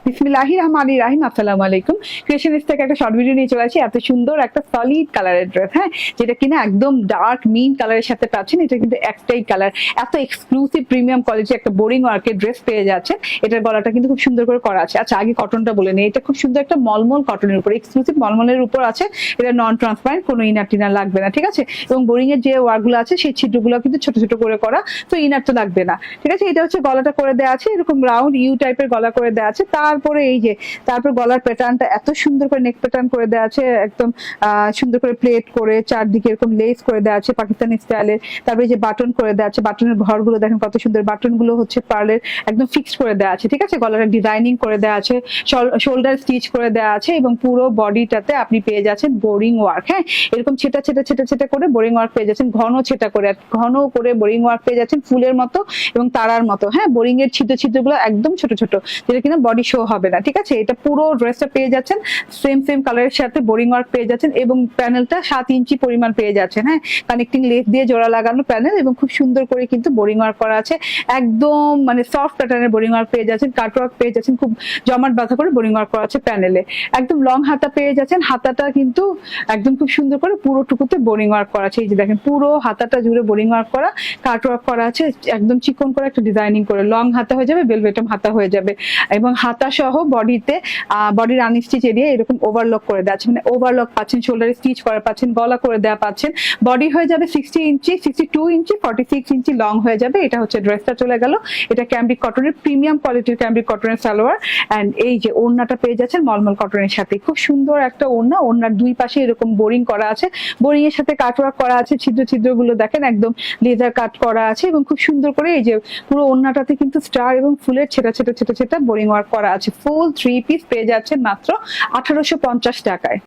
বিসমিল্লাহির রহমানির রহিম। আসসালামু আলাইকুম। ক্রিয়েশনিস্ট থেকে একটা শর্ট ভিডিও নিয়ে চলে আসি। এত সুন্দর একটা সলিড কালারের ড্রেস, হ্যাঁ, যেটা কিনা একদম ডার্ক মিন কালারের সাথে পাচ্ছেন। এটা কিন্তু একটাই কালার, এত এক্সক্লুসিভ প্রিমিয়াম কোয়ালিটি একটা বোরিং ওয়ার্কের ড্রেস পেয়ে যাচ্ছেন। এটার গলাটা কিন্তু খুব সুন্দর করে করা আছে। আচ্ছা, আগে কটনটা বলে নেই। এটা খুব সুন্দর একটা মলমল কটনের উপর, এক্সক্লুসিভ মলমলের উপর আছে। এটা নন ট্রান্সপারেন্ট, কোনো ইনার টিনার লাগবে না, ঠিক আছে। এবং বোরিং এর যে ওয়ার্কগুলো আছে সেই ছিদ্রগুলো কিন্তু ছোট ছোট করে করা, তো ইনার তো লাগবে না, ঠিক আছে। এটা হচ্ছে গলাটা করে দেওয়া আছে, এরকম রাউন্ড ইউ টাইপের গলা করে দেওয়া আছে। তারপরে এই যে তারপর গলার প্যাটার্নটা এত সুন্দর করে নেক প্যাটার্ন করে দেওয়া আছে, একদম সুন্দর করে প্লেট করে চারদিকে এরকম লেস করে দেওয়া আছে পাকিস্তানি স্টাইলের। তারপরে যে বাটন করে দেওয়া আছে, বাটনের ঘরগুলো দেখেন কত সুন্দর, বাটন গুলো হচ্ছে পার্লের একদম ফিক্সড করে দেওয়া আছে, ঠিক আছে। গলাটা ডিজাইনিং করে দেওয়া আছে, শোল্ডার স্টিচ করে দেওয়া আছে, এবং পুরো বডিটাতে আপনি পেয়ে যাচ্ছেন বোরিং ওয়ার্ক, হ্যাঁ, এরকম ছেটা ছেটা ছেটা ছেটা করে বোরিং ওয়ার্ক পেয়ে যাচ্ছেন, ঘন ছেটা করে, ঘন করে বোরিং ওয়ার্ক পেয়ে যাচ্ছেন, ফুলের মতো এবং তারার মতো, হ্যাঁ। বোরিং এর ছিদ্র ছিদ্রগুলো একদম ছোট ছোট, যেটা কিনা বডি শো হবে না, ঠিক আছে। এটা পুরো ড্রেসটা পেয়ে যাচ্ছেন সেম কালারের সাথে বোরিং ওয়ার্ক পেয়ে যাচ্ছেন, এবং প্যানেলটা 7 ইঞ্চি পরিমাণ পেয়ে যাচ্ছেন, হ্যাঁ। কানেক্টিং লেস দিয়ে জোড়া লাগানো প্যানেল, এবং খুব সুন্দর করে কিন্তু বোরিং ওয়ার্ক করা আছে। একদম মানে সফট প্যাটার্নের বোরিং ওয়ার্ক পেয়ে যাচ্ছেন, কাট ওয়ার্ক পেয়ে যাচ্ছেন, খুব জমাট বাঁধা করে বোরিং ওয়ার্ক করা আছে প্যানেলে। একদম লং হাতা পেয়ে যাচ্ছেন, হাতাটা কিন্তু একদম খুব সুন্দর করে পুরোটুকুতে বোরিং ওয়ার্ক করা আছে। এই যে দেখেন পুরো হাতাটা জুড়ে বোরিং ওয়ার্ক করা, কাট ওয়ার্ক করা আছে, একদম চিকন করে একটা ডিজাইনিং করে। লং হাতা হয়ে যাবে, বেলভেটম হাতা হয়ে যাবে, এবং হাতা সহ বডিতে বডির আনস্টিচ এরিয়া এরকম ওভারলক করে দেওয়া আছে, মানে ওভারলক পাচ্ছেন, শোল্ডারে স্টিচ করা পাচ্ছেন, গলা করে দেওয়া পাচ্ছেন। বডি হয়ে যাবে 60 ইঞ্চি, 62 ইঞ্চি, 46 ইঞ্চি লং হয়ে যাবে। এটা হচ্ছে ড্রেসটা চলে গেল। এটা ক্যামব্রিক কটনের, প্রিমিয়াম কোয়ালিটির ক্যামব্রিক কটনের সালোয়ার। এন্ড এই যে ওড়নাটা পেয়ে যাচ্ছেন মলমল কটনের সাথে, খুব সুন্দর একটা ওড়না। ওড়নার দুই পাশে এরকম বোরিং করা আছে, বোরিং এর সাথে কাটওয়ার্ক করা আছে, ছিদ্র ছিদ্র গুলো দেখেন একদম লেজার কাট করা আছে, এবং খুব সুন্দর করে এই যে পুরো ওড়নাটাতে কিন্তু স্টার এবং ফুলের ছেটা ছেটা ছেটা ছেটা বোরিং ওয়ার্ক করা আছে। ফুল 3 পিস পেয়ে যাচ্ছেন মাত্র 1850 টাকায়।